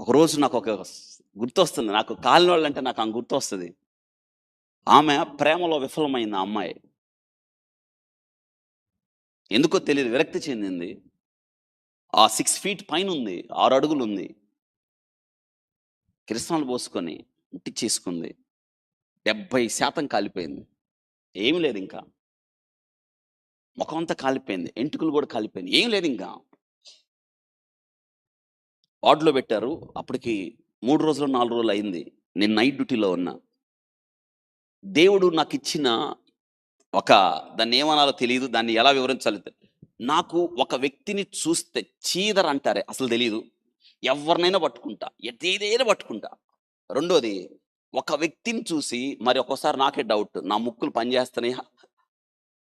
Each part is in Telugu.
ఒకరోజు నాకు ఒక గుర్తొస్తుంది. నాకు కాలినోళ్ళంటే నాకు ఆమె గుర్తొస్తది. ఆమె ప్రేమలో విఫలమైంది ఆ అమ్మాయి. ఎందుకో తెలీదు, విరక్తి చెందింది. ఆ 6 ఫీట్ పైనుంది. 6 అడుగులుంది. కిరసనాలు పోసుకొని ముట్టిచ్చేసుకుంది. 70% కాలిపోయింది. ఏమి లేదింకా. మొఖమంతా కాలిపోయింది. ఎంటుకలు గూడా కాలిపోయినాయి. ఏం లేదింకా. వార్డ్‌లో పెట్టారు. అప్పటికి 3 రోజులో, 4 రోజులో అయింది. నేను నైట్ డ్యూటీలో ఉన్నా. దేవుడు నాకిచ్చిన ఒక దాన్నేమనాలో తెలీదు. దాన్ని ఎలా వివరించాలో నాకు ఒక వ్యక్తిని చూస్తే చీదరంటారే అసలు తెలీదు. ఎవరినైనా పట్టుకుంటా. ఏదైనా పట్టుకుంటా. రెండోది, ఒక వ్యక్తిని చూసి మరి ఒక్కోసారి నాకే డౌట్. నా ముక్కులు పనిచేస్తున్నాయా?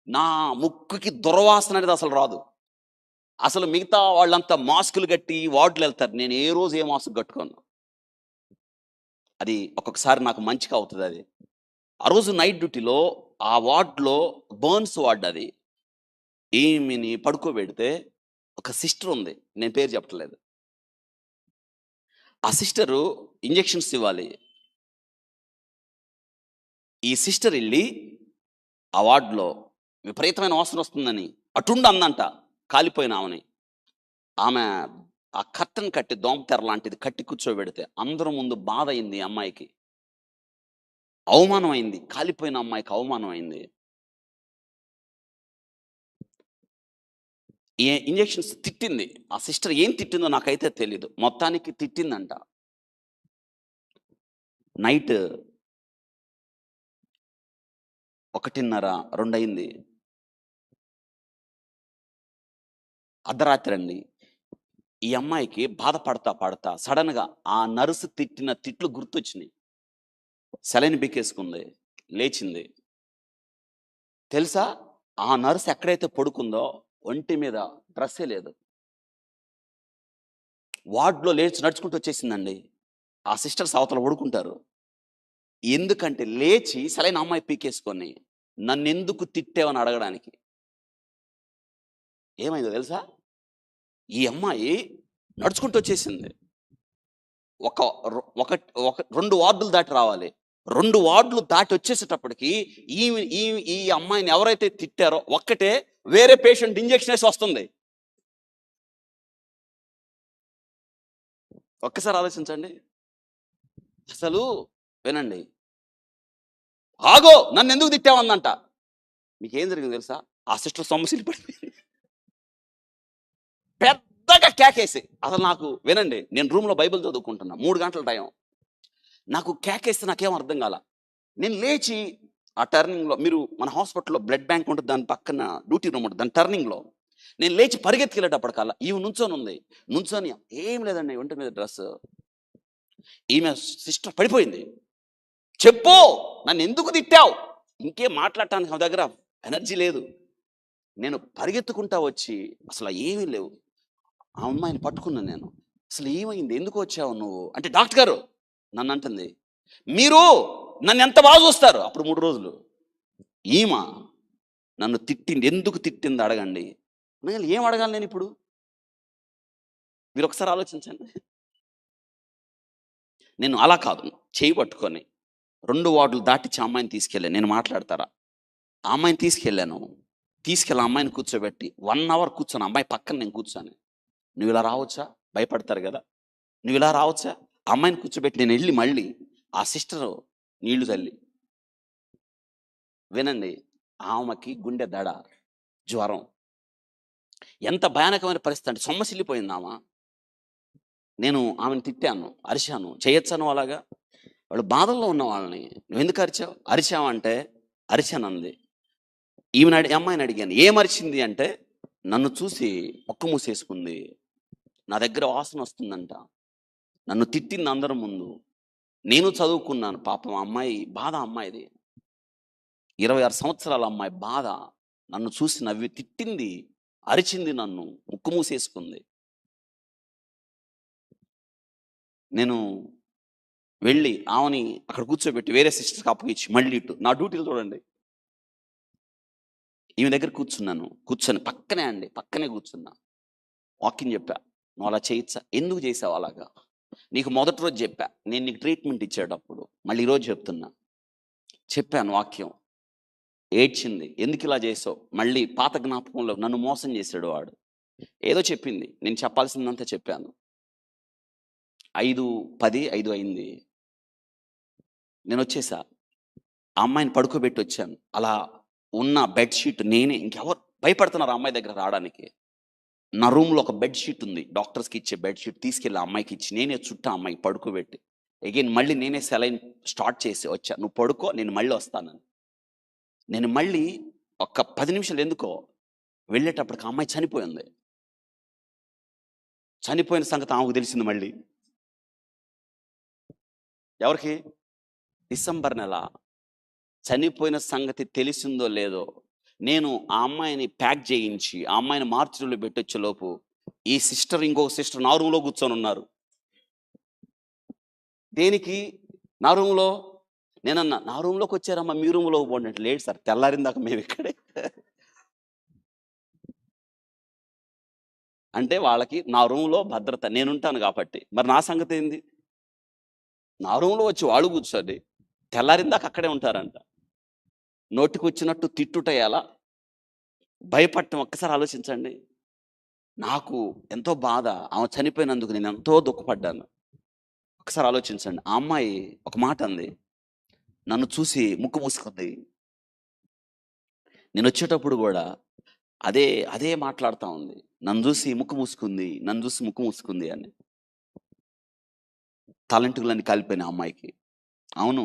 నా ముక్కుకి దుర్వాసన అనేది అసలు రాదు. అసలు మిగతా వాళ్ళంతా మాస్కులు కట్టి వార్డులెళ్తారు. నేను ఏ రోజు ఏ మాస్క్ కట్టుకోను. అది ఒక్కొక్కసారి నాకు మంచిగా అవుతదది. ఆ రోజు నైట్ డ్యూటీలో ఆ వార్డ్‌లో బర్న్స్ వార్డ్ అది. ఈమెని పడుకోబెడితే ఒక సిస్టర్ ఉంది. నేను పేరు చెప్పట్లేదు. ఆ సిస్టరు ఇంజెక్షన్స్ ఇవ్వాలి. ఈ సిస్టర్ ఎళ్లి ఆ వార్డ్‌లో విపరీతమైన వాసన వస్తుందని అటుండు అందంట కాలిపోయిన ఆమెని. ఆమె ఆ కర్టెన్ కట్టి దోమతెర లాంటిది కట్టి కూర్చోబెడితే అందరి ముందు బాధ అయింది ఈ అమ్మాయికి. అవమానం అయింది. కాలిపోయిన అమ్మాయికి అవమానం అయింది. ఇంజెక్షన్స్ తిట్టింది. ఆ సిస్టర్ ఏం తిట్టిందో నాకైతే తెలీదు. మొత్తానికి తిట్టిందంట. నైట్ 1:30, 2 అయింది. అర్ధరాత్రి అండి. ఈ అమ్మాయికి బాధపడతా పడతా సడెన్‌గా ఆ నర్స్ తిట్టిన తిట్లు గుర్తొచ్చినియి. సెలైన్ బిక్కేసుకుంది. లేచింది. తెలుసా? ఆ నర్స్ ఎక్కడైతే పడుకుందో ఒంటి మీద డ్రెస్సే లేదు. వార్డ్‌లో లేచి నడుచుకుంటూ వచ్చేసిందండి. ఆ సిస్టర్స్ అవతల పడుకుంటారు. ఎందుకంటే లేచి సెలైన్ అమ్మాయి పీకేసుకొని నన్నెందుకు తిట్టావని అడగడానికి. ఏమైందో తెలుసా? ఈ అమ్మాయి నడుచుకుంటూ వచ్చేసింది. ఒక రొ ఒక ఒక 2 వార్డులు దాటి రావాలి. 2 వార్డులు దాటి వచ్చేసేటప్పటికి ఈ అమ్మాయిని ఎవరైతే తిట్టారో ఒక్కటే వేరే పేషెంట్ ఇంజెక్షన్ ఏసి వస్తుంది. ఒక్కసారి ఆలోచించండి. అసలు వినండి. ఆగు! నన్నెందుకు తిట్టావందంట. మీకేం జరిగిందో తెలుసా? ఆ సిస్టర్ సొమ్మసిల్లి పడిపోయింది. పెద్దగా కేకేసి. అసలు నాకు వినండి. నేను రూమ్‌లో బైబిల్ చదువుకుంటున్నా. 3 గంటల టైం. నాకు కేకేస్తే నాకేం అర్థం కాల. నేను లేచి ఆ టర్నింగ్‌లో మీరు మన హాస్పిటల్‌లో బ్లడ్ బ్యాంక్ ఉంటది. దాని పక్కన డ్యూటీ రూమ్ ఉంటది. దాని టర్నింగ్‌లో నేను లేచి పరిగెత్తుకెళ్ళేటప్పటికల్లా ఈమె నుంచొనుంది. నుంచొని ఏం లేదండి ఒంటి మీద డ్రెస్. ఈమె సిస్టర్ పడిపోయింది. చెప్పు! నన్నెందుకు తిట్టావు? ఇంకేం మాట్లాడటానికి నా దగ్గర ఎనర్జీ లేదు. నేను పరిగెత్తుకుంటా వచ్చి అసల ఏమీ లేవు. ఆ అమ్మాయిని పట్టుకున్నాను నేను. "అసలు ఏమైంది? ఎందుకు వచ్చావు నువ్వు?" అంటే డాక్టర్ గారు నన్నంటుంది. "మీరు నన్నెంత బాగా చూస్తారు." అప్పుడు 3 రోజులు. ఈమ నన్ను తిట్టింది. ఎందుకు తిట్టింది అడగండి. నేను ఏం అడగాలి నేనిప్పుడు? మీరొకసారి ఆలోచించండి. నేను అలా కాదు. చెయ్యి పట్టుకొని 2 వార్డులు దాటిచ్చి ఆ అమ్మాయిని తీసుకెళ్ళాను. నేను మాట్లాడతారా? ఆ అమ్మాయిని తీసుకెళ్ళాను. తీసుకెళ్ళి ఆ అమ్మాయిని కూర్చోబెట్టి 1 అవర్ కూర్చొని ఆ అమ్మాయి పక్కన నేను కూర్చొని, "నువ్విలా రావచ్చా?" భయపడతారు గదా! "నువ్విలా రావచ్చా?" ఆ అమ్మాయిని కూర్చోబెట్టి నేనెళ్ళి మళ్ళీ ఆ సిస్టరు నీళ్లు చల్లి వినండి. ఆమెకి గుండె దడ, జ్వరం. ఎంత భయానకమైన పరిస్థితి అంటే సొమ్మసిల్లిపోయిందామ. నేను ఆమెను తిట్టాను, అరిచాను. చేయొచ్చా నువ్వు అలాగా? వాళ్ళు బాధల్లో ఉన్న వాళ్ళని నువ్వెందుకు అరిచావు? అరిచావంటే అరిచానంది. ఈ అమ్మాయిని అడిగాను. ఏమరిచింది అంటే, నన్ను చూసి ముక్కు మూసేసుకుంది. నా దగ్గర వాసనొస్తుందంట. నన్ను తిట్టింది అందరి ముందు. నేను చదువుకున్నాను. పాపం ఆ అమ్మాయి బాధ అమ్మాయిది. 26 సంవత్సరాల అమ్మాయి బాధ. నన్ను చూసి నవ్వి తిట్టింది. అరిచింది నన్ను. ముక్కు మూసేసుకుంది. నేను వెళ్ళి ఆమెని అక్కడ కూర్చోబెట్టి వేరే సిస్టర్‌కి అప్పగిచ్చి మళ్ళీ ఇటు నా డ్యూటీలు చూడండి. ఈమె దగ్గర కూర్చున్నాను. కూర్చొని పక్కనే అండి. పక్కనే కూర్చున్నా. వాక్యం చెప్పా. "నువ్వు అలా చేయొచ్చా? ఎందుకు చేసావు అలాగా?" నీకు మొదటి రోజు చెప్పా, నేను నీకు ట్రీట్మెంట్ ఇచ్చేటప్పుడు, మళ్ళీ ఈరోజు చెప్తున్నా, చెప్పాను వాక్యం. ఏడ్చింది, ఎందుకు ఇలా చేసావు? మళ్ళీ పాత జ్ఞాపకంలో నన్ను మోసం చేశాడు వాడు. ఏదో చెప్పింది, నేను చెప్పాల్సిందంతా చెప్పాను. 5:10, 5 అయింది. నేను వచ్చేసా, ఆ అమ్మాయిని పడుకోబెట్టి వచ్చాను. అలా ఉన్న బెడ్షీట్ నేనే, ఇంకెవరు భయపడుతున్నారు ఆ అమ్మాయి దగ్గర రావడానికి. నా రూమ్లో ఒక బెడ్షీట్ ఉంది, డాక్టర్స్కి ఇచ్చే బెడ్షీట్ తీసుకెళ్ళి ఆ అమ్మాయికి ఇచ్చి నేనే చుట్టా అమ్మాయికి పడుకోబెట్టి, అగైన్ మళ్ళీ నేనే సెలైన్ స్టార్ట్ చేసి వచ్చా. నువ్వు పడుకో, నేను మళ్ళీ వస్తానని. నేను మళ్ళీ ఒక 10 నిమిషాలు ఎందుకో వెళ్ళేటప్పటికి ఆ అమ్మాయి చనిపోయింది. చనిపోయిన సంగతి ఆమెకు తెలిసింది. మళ్ళీ ఎవరికి? డిసెంబర్ నెల చనిపోయిన సంగతి తెలిసిందో లేదో, నేను ఆ అమ్మాయిని ప్యాక్ చేయించి ఆ అమ్మాయిని మార్చిలో పెట్టొచ్చే లోపు ఈ సిస్టర్, ఇంకొక సిస్టర్ నా రూమ్లో కూర్చొని ఉన్నారు. దేనికి? నా రూమ్లో. నేనన్నా, నా రూమ్లోకి వచ్చారమ్మా, మీ రూమ్లోకి పోండి అంటే, లేదు సార్, తెల్లారిందాక మేము ఇక్కడే. అంటే వాళ్ళకి నా రూమ్లో భద్రత, నేనుంటాను కాబట్టి. మరి నా సంగతి ఏంది? నా రూమ్లో వచ్చి వాళ్ళు కూర్చోండి, తెల్లారిందాక అక్కడే ఉంటారంట. నోటికి వచ్చినట్టు తిట్టుటయాలా, భయపడటం, ఒక్కసారి ఆలోచించండి. నాకు ఎంతో బాధ, ఆమె చనిపోయినందుకు నేను ఎంతో దుఃఖపడ్డాను. ఒకసారి ఆలోచించండి. ఆ అమ్మాయి ఒక మాట అంది, నన్ను చూసి ముక్కు మూసుకుంది. నేను వచ్చేటప్పుడు కూడా అదే అదే మాట్లాడుతూ ఉంది, నన్ను చూసి ముక్కు మూసుకుంది, నన్ను చూసి ముక్కు మూసుకుంది అని. తలంటుకులన్నీ కాలిపోయినాయి ఆ అమ్మాయికి. అవును,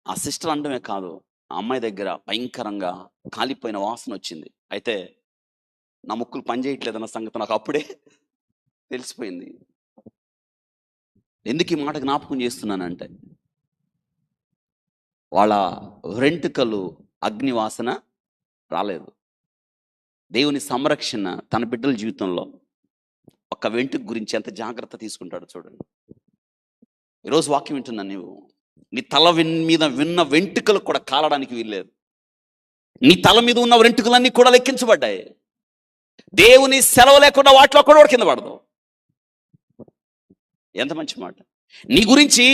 ఆ సిస్టర్ అనడమే కాదు, ఆ అమ్మాయి దగ్గర భయంకరంగా కాలిపోయిన వాసన వచ్చింది. అయితే నా ముక్కులు పనిచేయట్లేదన్న సంగతి నాకు అప్పుడే తెలిసిపోయింది. ఎందుకు ఈ మాట జ్ఞాపకం చేస్తున్నానంటే, వాళ్ళ వెంట్రుకలు అగ్ని వాసన రాలేదు. దేవుని సంరక్షణ తన బిడ్డల జీవితంలో ఒక వెంట్రుక గురించి ఎంత జాగ్రత్త తీసుకుంటాడో చూడండి. ఈరోజు వాక్యం వింటున్నా, నీవు నీ తల మీద విన్న వెంట్రుకలు కూడా కాలడానికి వీల్లేదు. నీ తల మీద ఉన్న వెంట్రుకలన్నీ కూడా లెక్కించబడ్డాయి. దేవుని సెలవు లేకుండా వాటిలో కూడా కింద పడదు. ఎంత మంచి మాట. నీ గురించి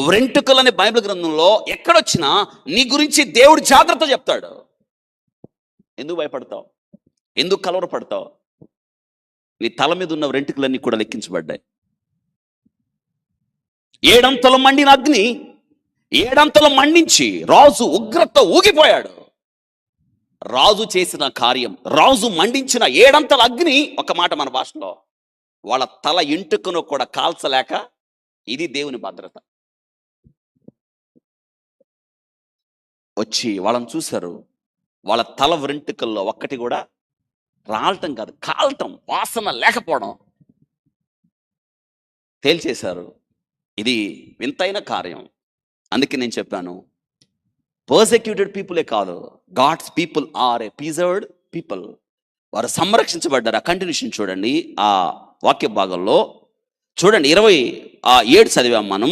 వెంట్రుకలని బైబిల్ గ్రంథంలో ఎక్కడొచ్చినా నీ గురించి దేవుడు జాగ్రత్త చెప్తాడు. ఎందుకు భయపడతావు? ఎందుకు కలవరపడతావు? నీ తల మీద ఉన్న వెంట్రుకలన్నీ కూడా లెక్కించబడ్డాయి. 7 అంతలు మండిన అగ్ని 7 అంతలు మండించి రాజు ఉగ్రత ఊగిపోయాడు. రాజు చేసిన కార్యం, రాజు మండించిన 7 అంతల అగ్ని, ఒక మాట మన భాషలో, వాళ్ళ తల ఎంటుకను కూడా కాల్చలేక, ఇది దేవుని భద్రత. వచ్చి వాళ్ళని చూశారు, వాళ్ళ తల వెంట్రుకల్లో ఒక్కటి కూడా రాలటం కాదు, కాలటం, వాసన లేకపోవడం తేల్చేశారు. ఇది వింతైన కార్యం. అందుకే నేను చెప్పాను, పర్సెక్యూటెడ్ పీపులే కాదు, God's people are a preserved people. వారు సంరక్షించబడ్డారు. ఆ కంటిన్యూషన్ చూడండి, ఆ వాక్య భాగంలో చూడండి, 27 చదివాం మనం.